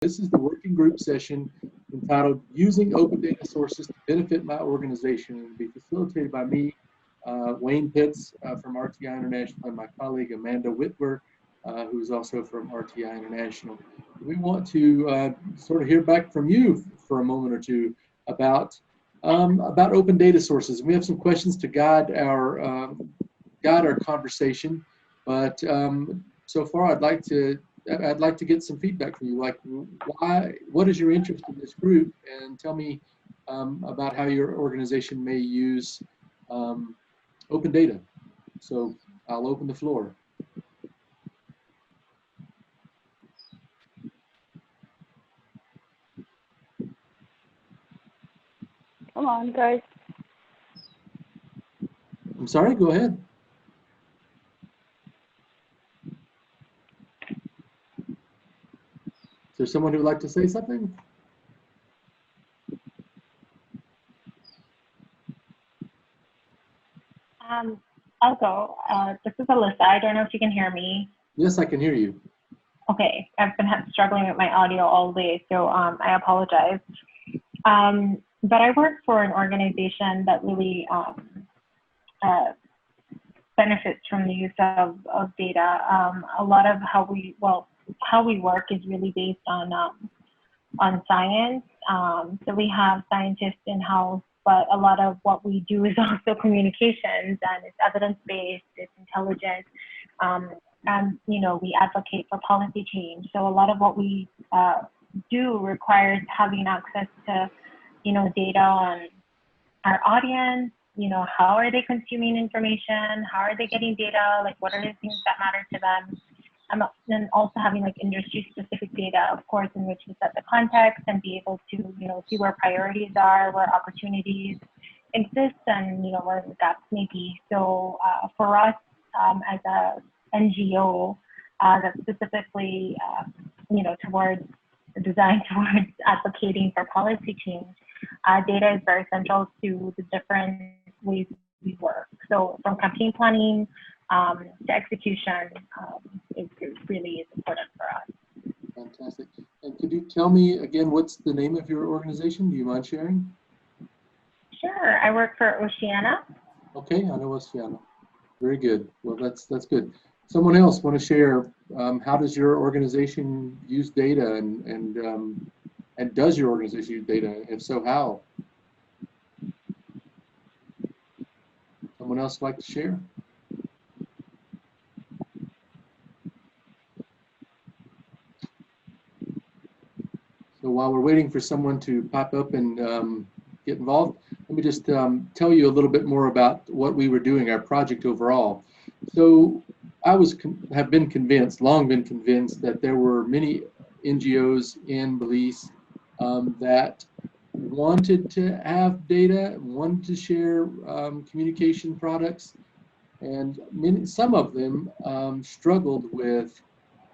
This is the working group session entitled Using Open Data Sources to Benefit My Organization, and will be facilitated by me, Wayne Pitts from RTI International, and my colleague Amanda Whitwer, who's also from RTI International. We want to sort of hear back from you for a moment or two about open data sources. We have some questions to guide our conversation, but so far I'd like to get some feedback from you, like what is your interest in this group, and tell me about how your organization may use open data. So I'll open the floor. Come on, guys. I'm sorry, go ahead. Is there someone who would like to say something? I'll go. This is Alyssa. I don't know if you can hear me. Yes, I can hear you. Okay, I've been struggling with my audio all day, so I apologize. But I work for an organization that really benefits from the use of data. A lot of how we work is really based on science. So we have scientists in-house, but a lot of what we do is also communications, and it's evidence-based, it's intelligent, and we advocate for policy change. So a lot of what we do requires having access to data on our audience. How are they consuming information? How are they getting data? Like, what are the things that matter to them? And also having like industry-specific data, of course, in which to set the context and be able to, see where priorities are, where opportunities exist, and where the gaps may be. So for us, as a NGO that's specifically, designed towards advocating for policy change, data is very central to the different ways we work. So from campaign planning to execution, it really is important for us. Fantastic. And could you tell me again, what's the name of your organization? Do you mind sharing? Sure. I work for Oceana. Okay, I know Oceana. Very good. Well, that's good. Someone else want to share? How does your organization use data, and does your organization use data? If so, how? Someone else like to share? So while we're waiting for someone to pop up and get involved, let me just tell you a little bit more about what we were doing, our project overall. So I have long been convinced that there were many NGOs in Belize that wanted to have data, wanted to share communication products, and some of them struggled with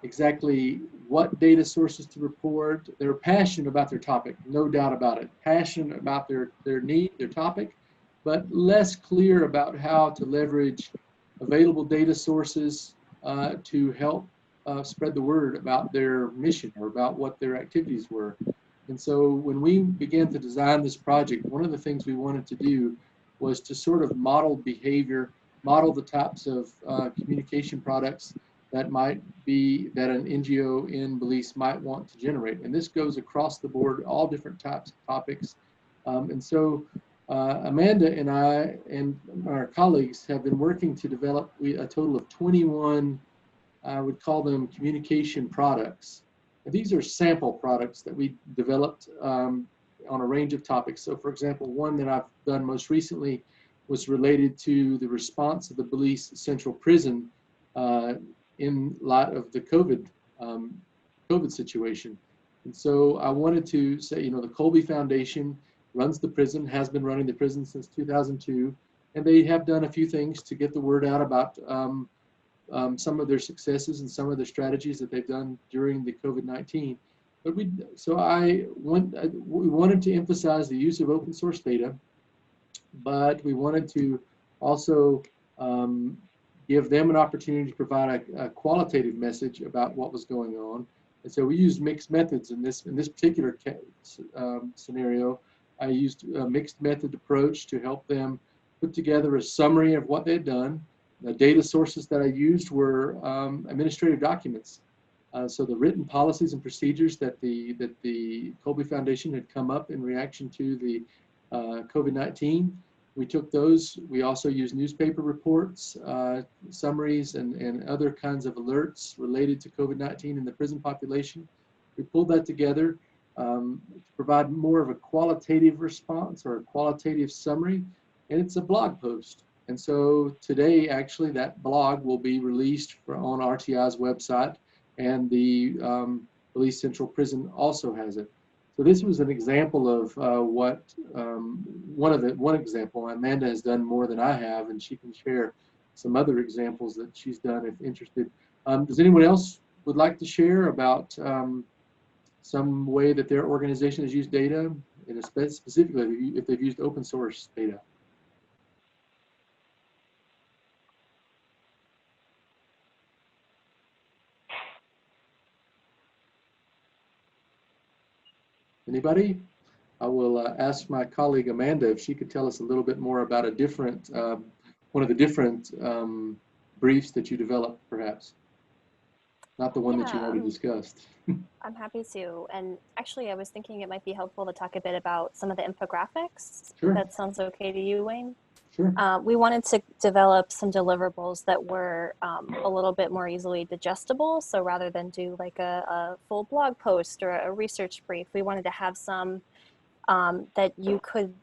exactly what data sources to report. They were passionate about their topic, no doubt about it, passionate about their topic, but less clear about how to leverage available data sources to help spread the word about their mission or about what their activities were. And so when we began to design this project, one of the things we wanted to do was to sort of model behavior, model the types of communication products that an NGO in Belize might want to generate. And this goes across the board, all different types of topics. And so Amanda and I and our colleagues have been working to develop a total of 21, I would call them communication products. And these are sample products that we developed on a range of topics. So for example, one that I've done most recently was related to the response of the Belize Central Prison in light of the COVID situation. And so I wanted to say, the Colby Foundation runs the prison, has been running the prison since 2002, and they have done a few things to get the word out about some of their successes and some of the strategies that they've done during the COVID-19. But we wanted to emphasize the use of open source data, but we wanted to also give them an opportunity to provide a qualitative message about what was going on. And so we used mixed methods in this particular scenario. I used a mixed method approach to help them put together a summary of what they'd done. The data sources that I used were administrative documents. So the written policies and procedures that the Kolbe Foundation had come up in reaction to the COVID-19, we took those. We also used newspaper reports, summaries, and other kinds of alerts related to COVID-19 in the prison population. We pulled that together to provide more of a qualitative response or a qualitative summary, and it's a blog post. And so today, actually, that blog will be released on RTI's website, and the Belize Central Prison also has it. So this was an example of one example. Amanda has done more than I have, and she can share some other examples that she's done if interested. Does anyone else would like to share about some way that their organization has used data, and specifically if they've used open source data? Anybody? I will ask my colleague Amanda if she could tell us a little bit more about a different, one of the different briefs that you developed, perhaps. Not the one that you already discussed. I'm happy to. And actually, I was thinking it might be helpful to talk a bit about some of the infographics. Sure. That sounds okay to you, Wayne? Sure. We wanted to develop some deliverables that were a little bit more easily digestible. So rather than do like a full blog post or a research brief, we wanted to have some that you could,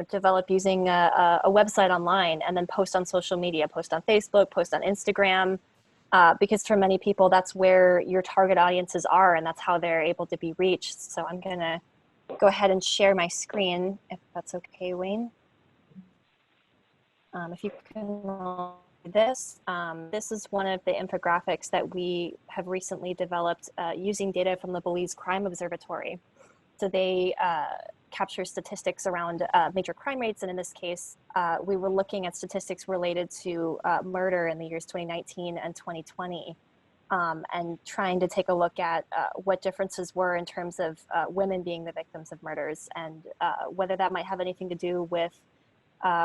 develop using a website online and then post on social media, post on Facebook, post on Instagram, because for many people, that's where your target audiences are and that's how they're able to be reached. So I'm gonna go ahead and share my screen, if that's okay, Wayne. If you can this is one of the infographics that we have recently developed using data from the Belize Crime Observatory. So they capture statistics around major crime rates, and in this case, we were looking at statistics related to murder in the years 2019 and 2020, and trying to take a look at what differences were in terms of women being the victims of murders, and whether that might have anything to do with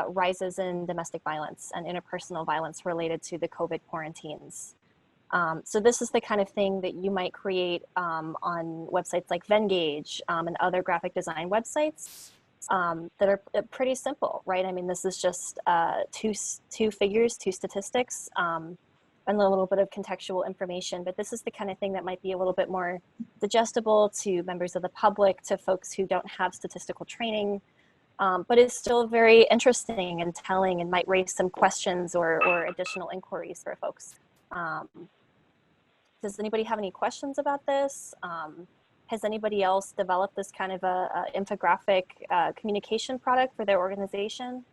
rises in domestic violence and interpersonal violence related to the COVID quarantines. So this is the kind of thing that you might create on websites like Venngage and other graphic design websites that are pretty simple, right? I mean, this is just two figures, two statistics, and a little bit of contextual information, but this is the kind of thing that might be a little bit more digestible to members of the public, to folks who don't have statistical training, but it's still very interesting and telling and might raise some questions or additional inquiries for folks. Does anybody have any questions about this? Has anybody else developed this kind of a infographic communication product for their organization?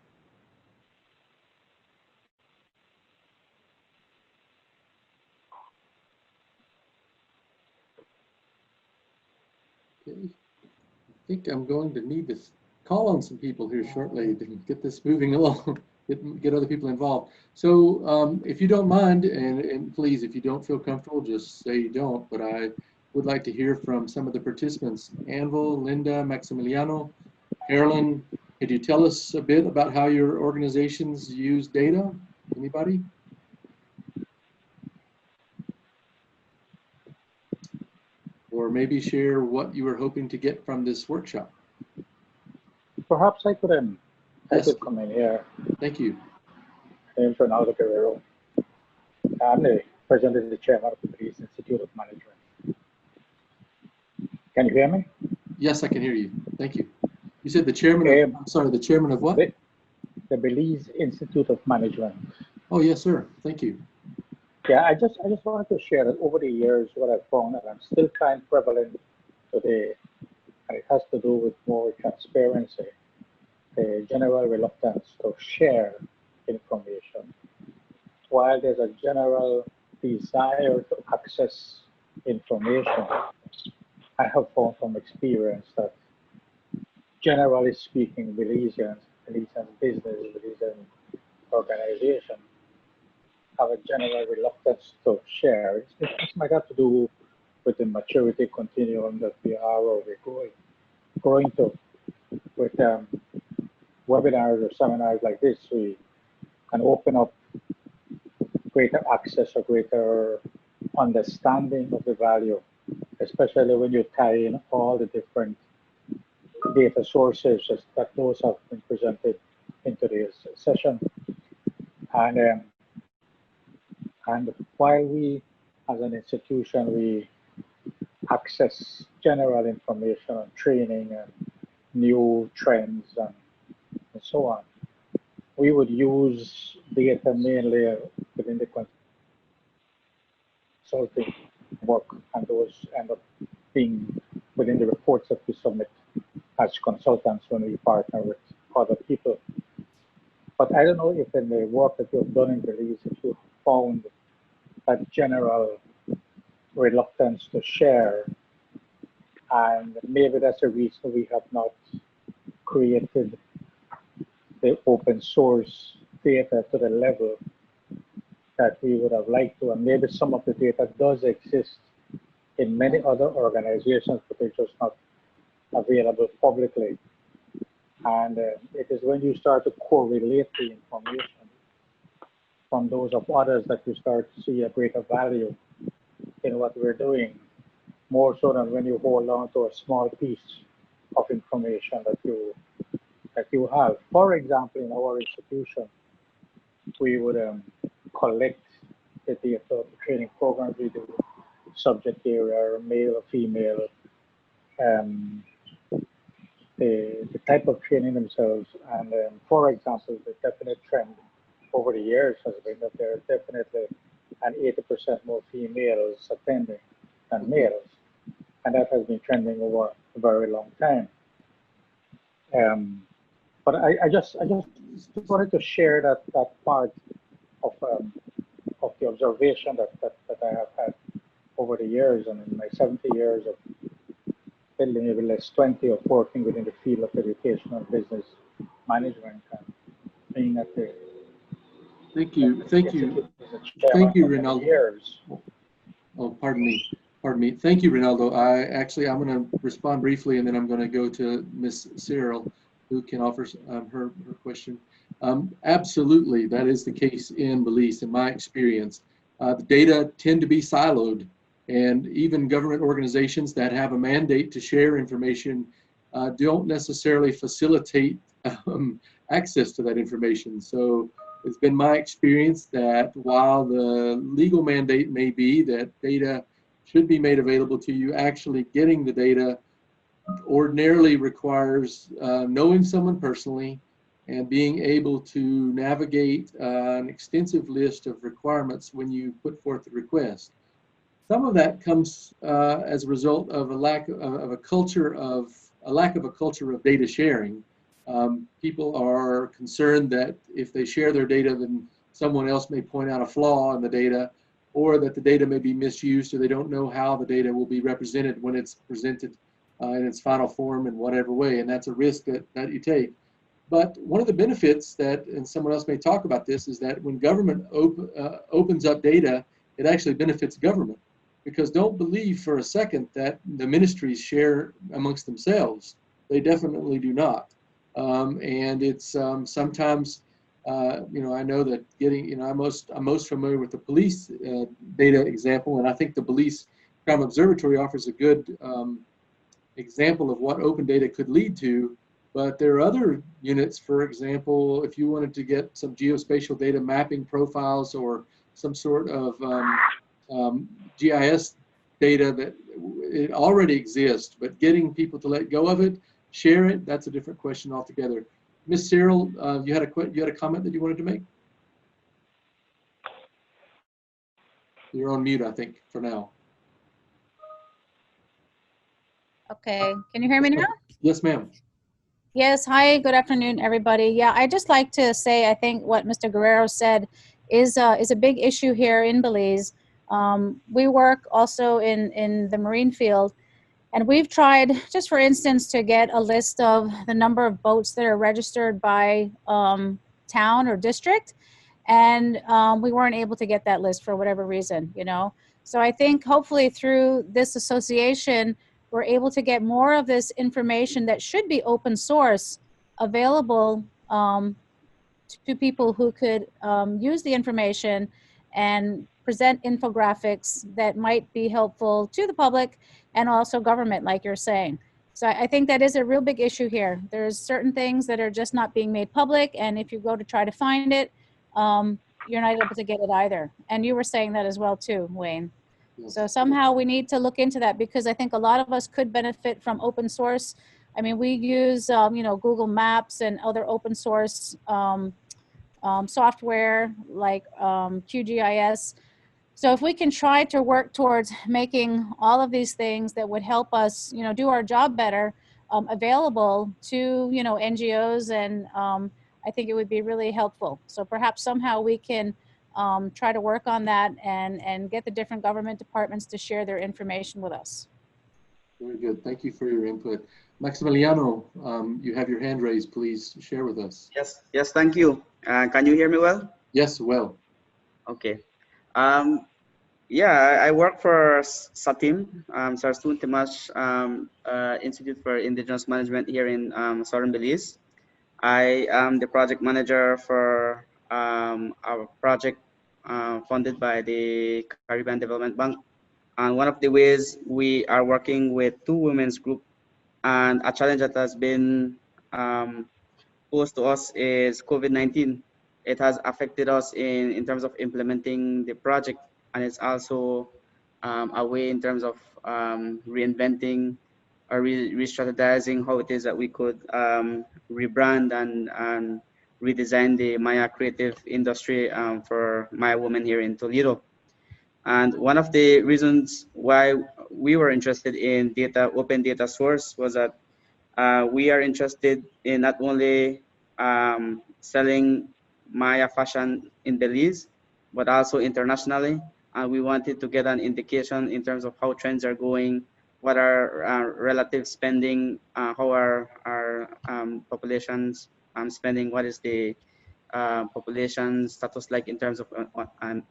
Okay. I think I'm going to need to call on some people here shortly to get this moving along, get other people involved. So if you don't mind, and please, if you don't feel comfortable, just say you don't, but I would like to hear from some of the participants. Anvil, Linda, Maximiliano, Carolyn, could you tell us a bit about how your organizations use data? Anybody? Or maybe share what you were hoping to get from this workshop. Perhaps I could come in here. Thank you. My name is Ronaldo Guerrero. I'm the president and the chairman of the Belize Institute of Management. Can you hear me? Yes, I can hear you. Thank you. You said the chairman of, I'm sorry, the chairman of what? The Belize Institute of Management. Oh, yes, sir. Thank you. Yeah, I just wanted to share that over the years, what I've found that I'm still kind of prevalent today, and it has to do with more transparency, the general reluctance to share information. While there's a general desire to access information, I have found from experience that, generally speaking, Belizean business, Belizean organization have a general reluctance to share. This might have to do with the maturity continuum that we are or we're going to. With webinars or seminars like this, we can open up greater access or greater understanding of the value, especially when you tie in all the different data sources that those have been presented in today's session. And while we, as an institution, we access general information on training and new trends and so on, we would use data mainly within the consulting work, and those end up being within the reports that we submit as consultants when we partner with other people. But I don't know if in the work that you've done in Belize, if you found that general reluctance to share, and maybe that's the reason we have not created the open source data to the level that we would have liked to, and maybe some of the data does exist in many other organizations, but they're just not available publicly. And it is when you start to correlate the information from those of others that you start to see a greater value in what we're doing, more so than when you hold on to a small piece of information that you have. For example, in our institution, we would collect the data of the training programs we do, subject area, male or female, the type of training themselves. And for example, the definite trend over the years has been that there are definitely an 80% more females attending than males. And that has been trending over a very long time. But I just wanted to share that part of the observation that I have had over the years, and in my 70 years of maybe less 20 of working within the field of education and business management, and being at the Thank you, Ronaldo. Years. Oh, pardon me. Thank you, Ronaldo. I'm going to respond briefly, and then I'm going to go to Ms. Cyril, who can offer her question. Absolutely, that is the case in Belize, in my experience. The data tend to be siloed, and even government organizations that have a mandate to share information don't necessarily facilitate access to that information. So it's been my experience that while the legal mandate may be that data should be made available to you, actually getting the data ordinarily requires knowing someone personally and being able to navigate an extensive list of requirements when you put forth the request. Some of that comes as a result of a lack of a culture of data sharing. People are concerned that if they share their data, then someone else may point out a flaw in the data, or that the data may be misused, or they don't know how the data will be represented when it's presented in its final form in whatever way, and that's a risk that you take. But one of the benefits that, and someone else may talk about this, is that when government opens up data, it actually benefits government. Because don't believe for a second that the ministries share amongst themselves. They definitely do not. And it's sometimes, I know that I'm most familiar with the police data example, and I think the Police Crime Observatory offers a good example of what open data could lead to. But there are other units, for example, if you wanted to get some geospatial data mapping profiles or some sort of GIS data that it already exists, but getting people to let go of it, share it, that's a different question altogether. Ms. Cyril, you had a comment that you wanted to make? You're on mute, I think, for now. Okay, can you hear me now? Yes, ma'am. Yes, hi, good afternoon, everybody. Yeah, I'd just like to say, I think what Mr. Guerrero said is a big issue here in Belize. We work also in the marine field, and we've tried, just for instance, to get a list of the number of boats that are registered by town or district, and we weren't able to get that list for whatever reason, So I think hopefully through this association, we're able to get more of this information that should be open source available to people who could use the information and present infographics that might be helpful to the public and also government, like you're saying. So I think that is a real big issue here. There's certain things that are just not being made public, and if you go to try to find it, you're not able to get it either. And you were saying that as well too, Wayne. Yes. So somehow we need to look into that, because I think a lot of us could benefit from open source. I mean, we use, you know, Google Maps and other open source software like QGIS. So if we can try to work towards making all of these things that would help us, you know, do our job better, available to, you know, NGOs, and I think it would be really helpful. So perhaps somehow we can try to work on that and get the different government departments to share their information with us. Very good. Thank you for your input. Maximiliano, you have your hand raised. Please share with us. Yes, thank you. Can you hear me well? Yes, well. Okay. Yeah, I work for SATIM, Sarsun Timash Institute for Indigenous Management here in Southern Belize. I am the project manager for our project funded by the Caribbean Development Bank. And one of the ways we are working with two women's group, and a challenge that has been posed to us is COVID-19. It has affected us in terms of implementing the project, and it's also a way in terms of reinventing or re-strategizing how it is that we could rebrand and redesign the Maya creative industry for Maya women here in Toledo. And one of the reasons why we were interested in open data source was that we are interested in not only selling Maya fashion in Belize, but also internationally. And we wanted to get an indication in terms of how trends are going, what are relative spending, how are our populations spending, what is the population status like in terms of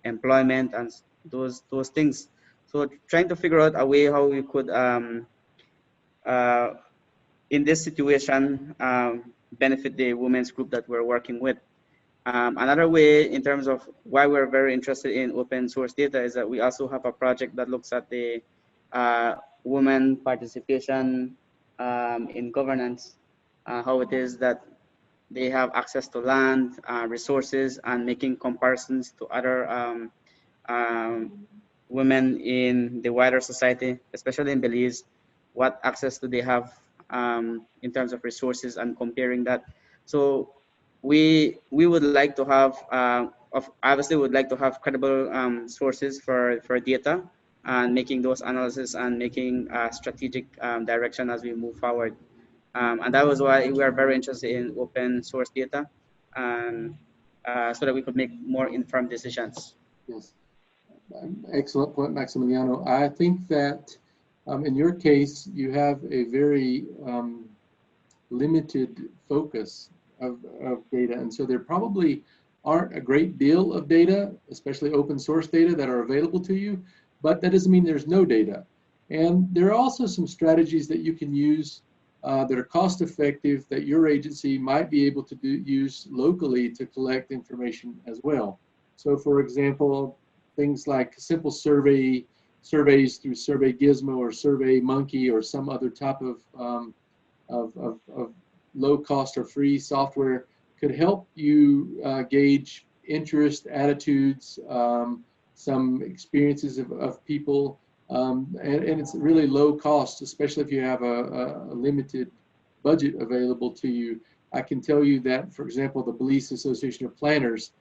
employment and those things. So trying to figure out a way how we could, in this situation, benefit the women's group that we're working with. Another way in terms of why we're very interested in open source data is that we also have a project that looks at the women participation in governance, how it is that they have access to land, resources, and making comparisons to other women in the wider society, especially in Belize. What access do they have in terms of resources, and comparing that. So we would like to have, obviously would like to have credible sources for data, and making those analysis and making strategic direction as we move forward. And that was why we are very interested in open source data, and so that we could make more informed decisions. Yes. Excellent point, Maximiliano. I think that in your case, you have a very limited focus of data. And so there probably aren't a great deal of data, especially open source data, that are available to you, but that doesn't mean there's no data. And there are also some strategies that you can use that are cost effective, that your agency might be able to use locally to collect information as well. So for example, things like simple surveys through Survey Gizmo or Survey Monkey or some other type of low cost or free software could help you gauge interest, attitudes, some experiences of people, and it's really low cost, especially if you have a limited budget available to you. I can tell you that, for example, the Belize Association of Planners,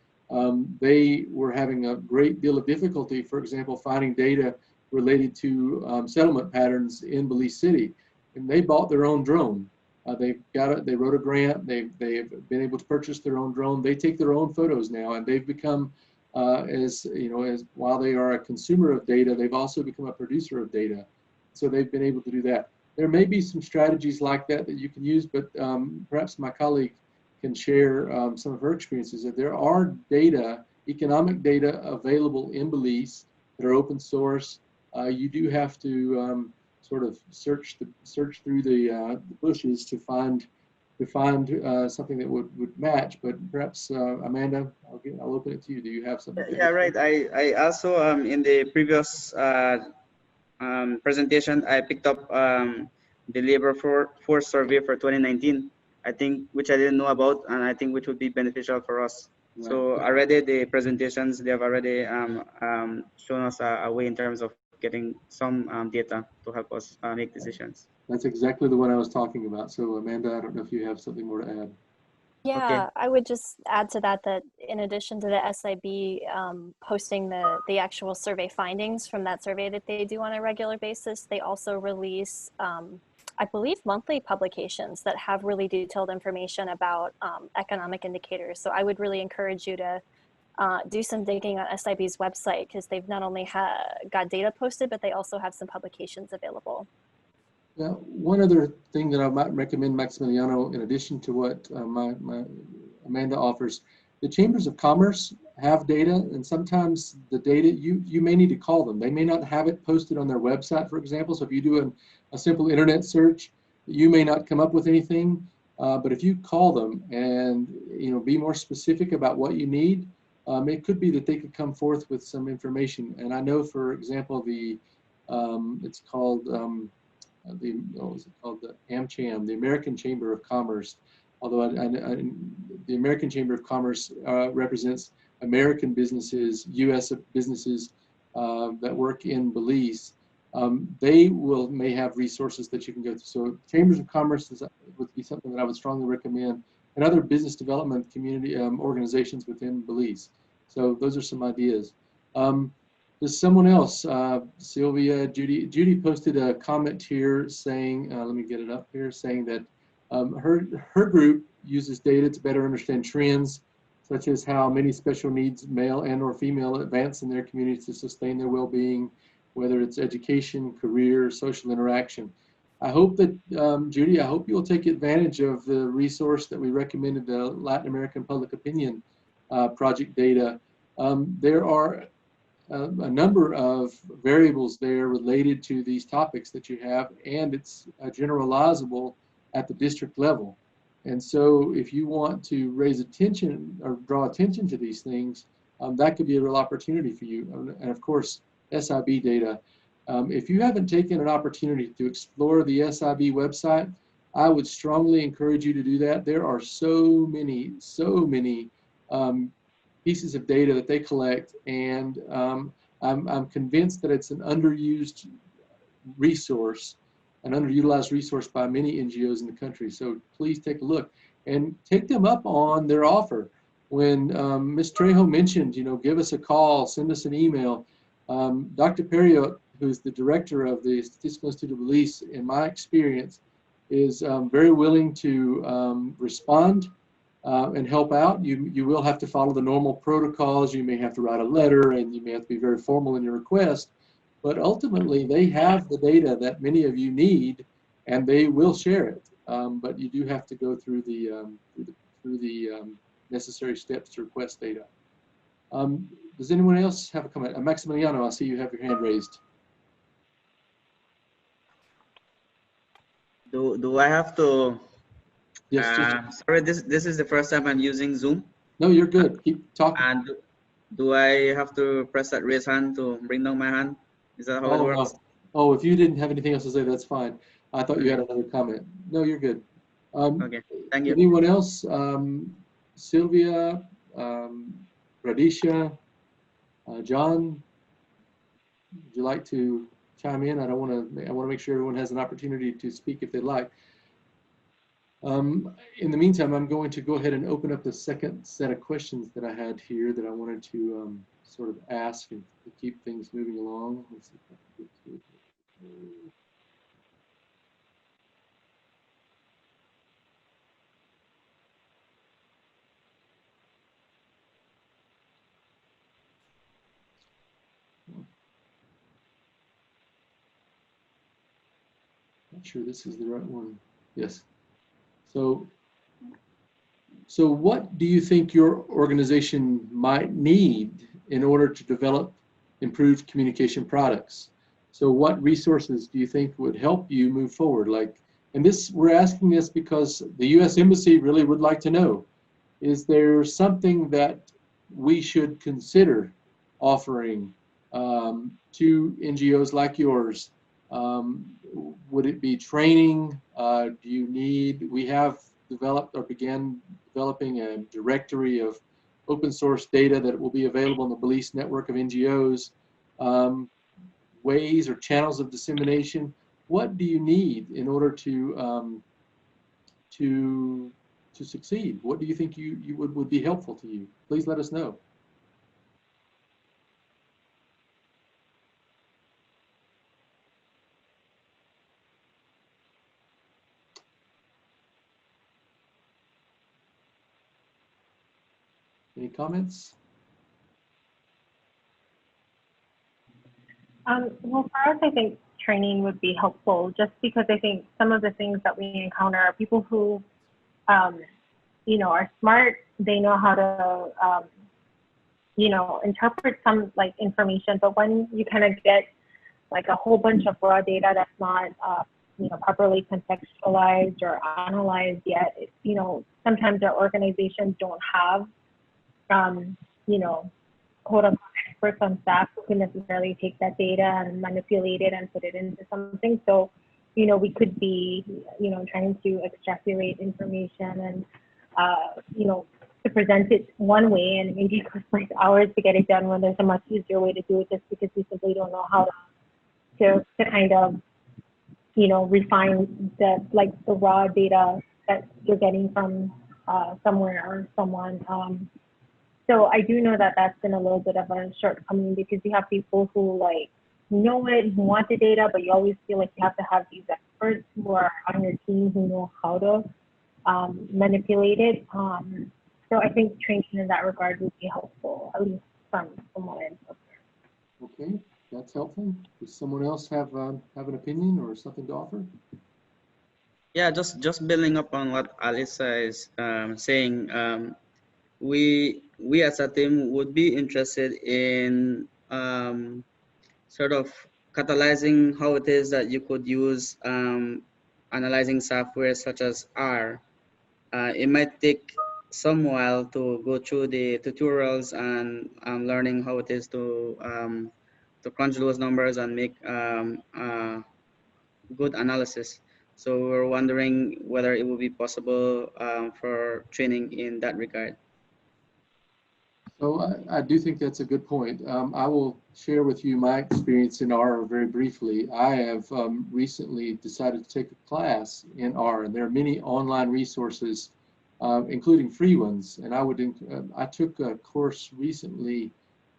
they were having a great deal of difficulty, for example, finding data related to settlement patterns in Belize City, and they bought their own drone. They wrote a grant. They've been able to purchase their own drone. They take their own photos now, and they've become, as while they are a consumer of data, they've also become a producer of data. So they've been able to do that. There may be some strategies like that you can use, but perhaps my colleague can share some of her experiences. That there are data, economic data available in Belize that are open source. You do have to sort of search through the bushes to find something that would match. But perhaps Amanda, I'll open it to you. Do you have something? Yeah, right. I also in the previous presentation, I picked up the labor force survey for 2019. I think, which I didn't know about, and I think which would be beneficial for us. Right. So already the presentations, they have already shown us a way in terms of getting some data to help us make decisions. That's exactly the one I was talking about. So Amanda, I don't know if you have something more to add. Yeah, Okay. I would just add to that that in addition to the SIB posting the actual survey findings from that survey that they do on a regular basis, they also release, I believe, monthly publications that have really detailed information about economic indicators. So I would really encourage you to do some digging on SIB's website, because they've not only got data posted, but they also have some publications available. Now, one other thing that I might recommend, Maximiliano, in addition to what my Amanda offers, the chambers of commerce have data, and sometimes the data, you may need to call them. They may not have it posted on their website, for example. So if you do a simple internet search, you may not come up with anything. But if you call them and be more specific about what you need, it could be that they could come forth with some information. And I know, for example, it's called what was it called? The AmCham, the American Chamber of Commerce. Although the American Chamber of Commerce represents American businesses, U.S. businesses that work in Belize. They may have resources that you can go through. So Chambers of Commerce would be something that I would strongly recommend, and other business development community organizations within Belize. So those are some ideas. There's someone else, Sylvia, Judy posted a comment here saying, let me get it up here, saying that her group uses data to better understand trends, such as how many special needs male and or female advance in their communities to sustain their well-being, whether it's education, career, social interaction. I hope that, Judy, I hope you'll take advantage of the resource that we recommended, the Latin American Public Opinion Project data. There are a number of variables there related to these topics that you have, and it's generalizable at the district level. And so if you want to raise attention or draw attention to these things, that could be a real opportunity for you. And of course, SIB data. If you haven't taken an opportunity to explore the SIB website, I would strongly encourage you to do that. There are so many pieces of data that they collect, and I'm convinced that it's an underused resource, an underutilized resource by many NGOs in the country. So please take a look and take them up on their offer. When Ms. Trejo mentioned, give us a call, send us an email. Dr. Perriot, who's the director of the Statistical Institute of Belize, in my experience, is very willing to respond and help out. You will have to follow the normal protocols. You may have to write a letter, and you may have to be very formal in your request. But ultimately, they have the data that many of you need, and they will share it. But you do have to go through the necessary steps to request data. Does anyone else have a comment? Maximiliano, I see you have your hand raised. Do I have to? Yes. Sorry, this is the first time I'm using Zoom. No, you're good. Keep talking. And do I have to press that raise hand to bring down my hand? Is that how it works? No. Oh, if you didn't have anything else to say, that's fine. I thought you had another comment. No, you're good. Okay, thank you. Anyone else? Sylvia, Radisha, John, would you like to chime in? I want to make sure everyone has an opportunity to speak if they'd like. In the meantime, I'm going to go ahead and open up the second set of questions that I had here that I wanted to sort of ask and to keep things moving along. Let's see if I can get to it. Not sure this is the right one. Yes. So what do you think your organization might need in order to develop improved communication products. So what resources do you think would help you move forward? And this, we're asking this because the U.S. Embassy really would like to know, is there something that we should consider offering to NGOs like yours? Would it be training? We have developed or began developing a directory of open source data that will be available in the Belize network of NGOs, ways or channels of dissemination. What do you need in order to succeed? What do you think would be helpful to you? Please let us know. Any comments? Well, for us, I think training would be helpful, just because I think some of the things that we encounter are people who, you know, are smart. They know how to, you know, interpret some like information, but when you kind of get like a whole bunch of raw data that's not, you know, properly contextualized or analyzed yet, you know, sometimes our organizations don't have, you know, quote unquote experts on staff who can necessarily take that data and manipulate it and put it into something. So, you know, we could be, you know, trying to extrapolate information and, you know, to present it one way, and maybe it takes like hours to get it done when there's a much easier way to do it, just because we simply don't know how to kind of, you know, refine the raw data that you're getting from somewhere or someone. So I do know that that's been a little bit of a shortcoming, because you have people who like know it, who want the data, but you always feel like you have to have these experts who are on your team who know how to manipulate it. So I think training in that regard would be helpful, at least from what I'm told. Okay, that's helpful. Does someone else have an opinion or something to offer? Yeah, just building up on what Alyssa is saying. We as a team would be interested in sort of catalyzing how it is that you could use analyzing software such as R. It might take some while to go through the tutorials and learning how it is to crunch those numbers and make good analysis. So we're wondering whether it would be possible for training in that regard. So I do think that's a good point. I will share with you my experience in R very briefly. I have recently decided to take a class in R, and there are many online resources, including free ones. And I took a course recently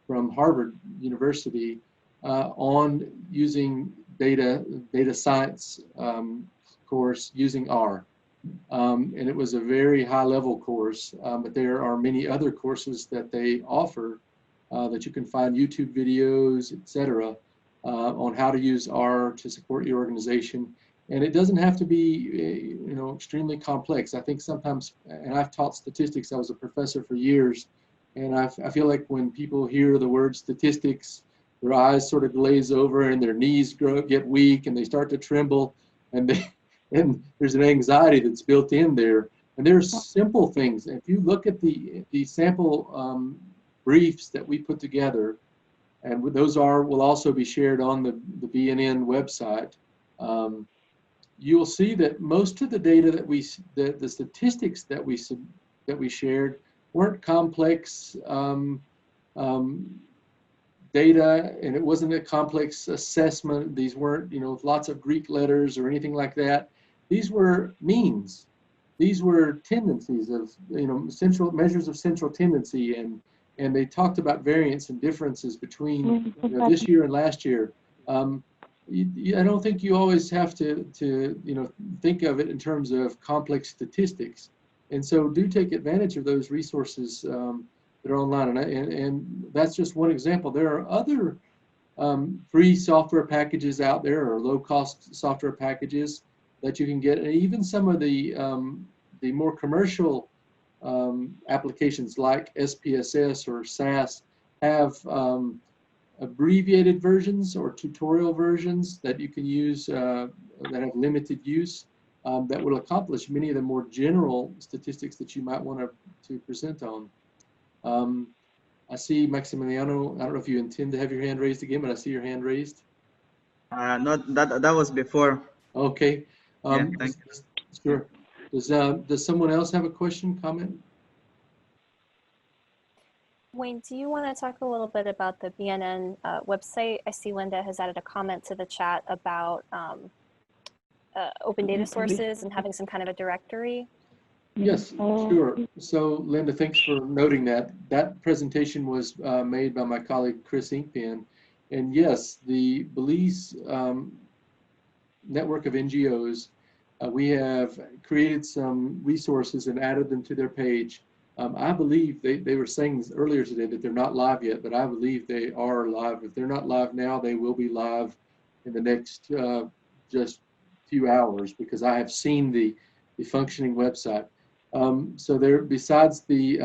from Harvard University on using data science course using R. And it was a very high level course, but there are many other courses that they offer that you can find YouTube videos, etc., on how to use R to support your organization. And it doesn't have to be, you know, extremely complex. I think sometimes, and I've taught statistics, I was a professor for years, and I feel like when people hear the word statistics, their eyes sort of glaze over and their knees get weak and they start to tremble, and there's an anxiety that's built in there. And there's simple things. If you look at the sample briefs that we put together, and those will also be shared on the BNN website, you'll see that most of the data that the statistics that we shared weren't complex data, and it wasn't a complex assessment. These weren't, you know, lots of Greek letters or anything like that. These were means. These were tendencies of, you know, central measures of central tendency, and they talked about variance and differences between, you know, this year and last year. I don't think you always have to you know, think of it in terms of complex statistics, and so do take advantage of those resources that are online, and that's just one example. There are other free software packages out there, or low-cost software packages that you can get, and even some of the more commercial applications like SPSS or SAS have abbreviated versions or tutorial versions that you can use that have limited use that will accomplish many of the more general statistics that you might want to present on. I see Maximiliano. I don't know if you intend to have your hand raised again, but I see your hand raised. Not that was before. Okay. Yeah, thank Sure. Does someone else have a question, comment? Wayne, do you want to talk a little bit about the BNN website? I see Linda has added a comment to the chat about open data sources and having some kind of a directory. Yes, sure. So Linda, thanks for noting that. That presentation was made by my colleague Chris Inkpen. And yes, the Belize network of NGOs, we have created some resources and added them to their page. I believe they were saying this earlier today that they're not live yet, but I believe they are live. If they're not live now, they will be live in the next just few hours, because I have seen the functioning website. So there, besides the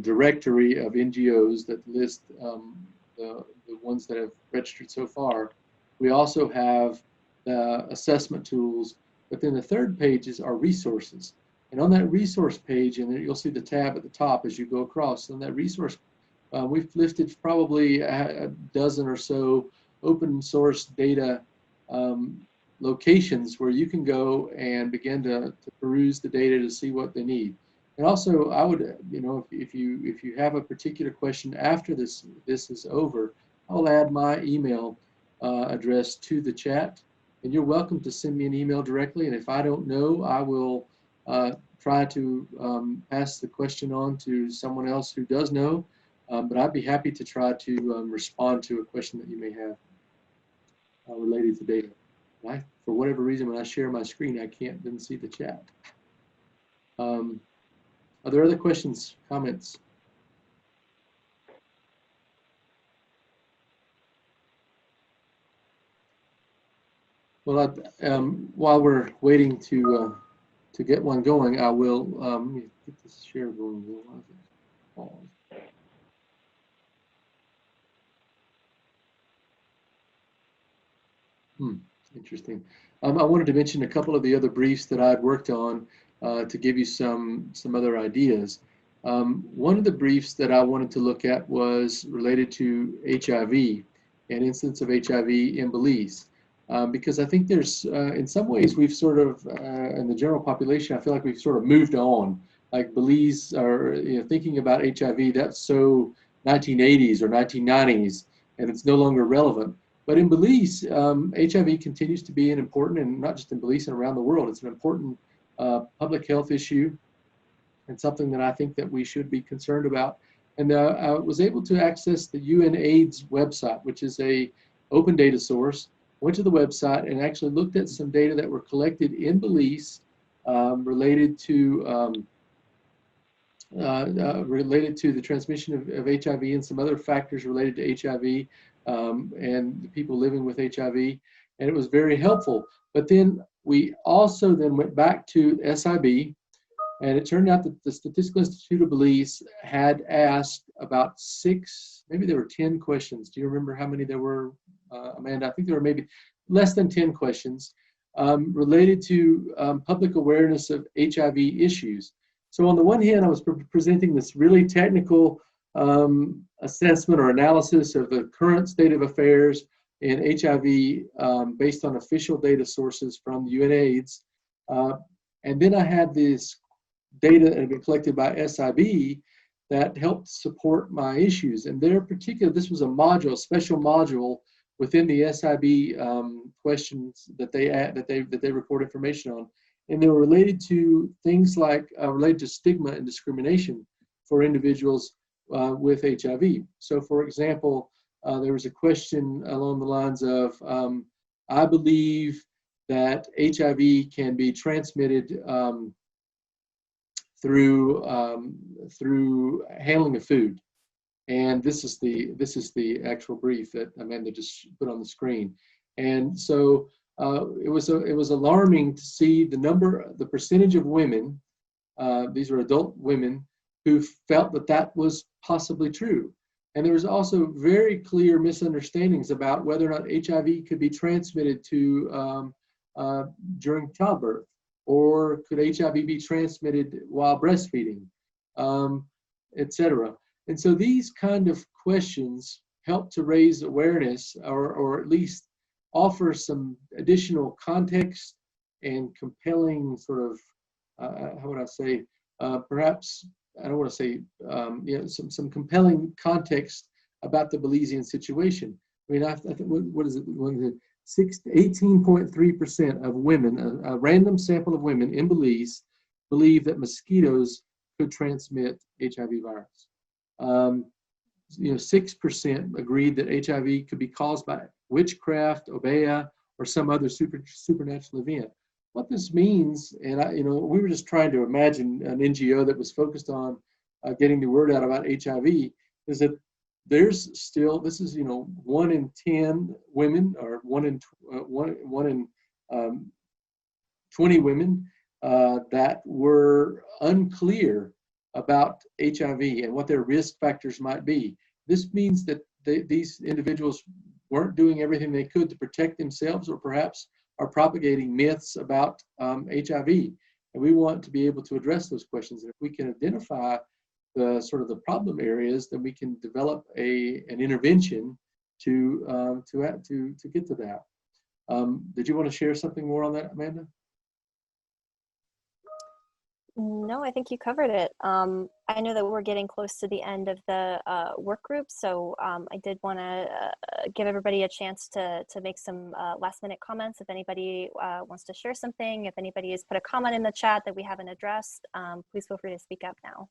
directory of NGOs that list the ones that have registered so far, we also have assessment tools. But then the third page is our resources. And on that resource page, and you'll see the tab at the top as you go across. On that resource, we've listed probably a dozen or so open source data locations where you can go and begin to peruse the data to see what they need. And also, I would, if you have a particular question after this is over, I'll add my email address to the chat, and you're welcome to send me an email directly. And if I don't know, I will try to pass the question on to someone else who does know. But I'd be happy to try to respond to a question that you may have related to data. For whatever reason, when I share my screen, I can't then see the chat. Are there other questions, comments? Well, while we're waiting to get one going, I will let me get this share going. Interesting. I wanted to mention a couple of the other briefs that I'd worked on to give you some other ideas. One of the briefs that I wanted to look at was related to HIV and incidence of HIV in Belize. Because I think there's, in some ways, we've sort of, in the general population, I feel like we've sort of moved on. Like Belize, or thinking about HIV, that's so 1980s or 1990s, and it's no longer relevant. But in Belize, HIV continues to be an important, and not just in Belize and around the world, it's an important public health issue, and something that I think that we should be concerned about. And I was able to access the UNAIDS website, which is a open data source. Went to the website and actually looked at some data that were collected in Belize related to the transmission of HIV and some other factors related to HIV and the people living with HIV, and it was very helpful. But then we also then went back to SIB, and it turned out that the Statistical Institute of Belize had asked about 6, maybe there were 10 questions. Do you remember how many there were, Amanda? I think there were maybe less than 10 questions related to public awareness of HIV issues. So on the one hand, I was presenting this really technical assessment or analysis of the current state of affairs in HIV based on official data sources from UNAIDS. And then I had this data that had been collected by SIB that helped support my issues. And their particular, this was a module, a special module within the SIB questions that they report information on. And they were related to things like related to stigma and discrimination for individuals with HIV. So for example, there was a question along the lines of, I believe that HIV can be transmitted through handling of food. And this is the actual brief that Amanda just put on the screen. And so it was alarming to see the percentage of women, these are adult women, who felt that was possibly true. And there was also very clear misunderstandings about whether or not HIV could be transmitted to during childbirth, or could HIV be transmitted while breastfeeding, etc. And so these kind of questions help to raise awareness, or at least offer some additional context and compelling sort of, how would I say, perhaps, I don't want to say, some compelling context about the Belizean situation. I mean, I think, what is it? 18.3% of women, a random sample of women in Belize, believe that mosquitoes could transmit HIV virus. 6% agreed that HIV could be caused by witchcraft, obeah, or some other supernatural event. What this means, and we were just trying to imagine an NGO that was focused on getting the word out about HIV, is that there's still, this is 1 in 10 women, or 1 in 20 women that were unclear about HIV and what their risk factors might be. This means that these individuals weren't doing everything they could to protect themselves, or perhaps are propagating myths about HIV. And we want to be able to address those questions. And if we can identify the sort of the problem areas, then we can develop an intervention to get to that. Did you want to share something more on that, Amanda? No, I think you covered it. I know that we're getting close to the end of the work group, so I did want to give everybody a chance to make some last minute comments. If anybody wants to share something, if anybody has put a comment in the chat that we haven't addressed, please feel free to speak up now.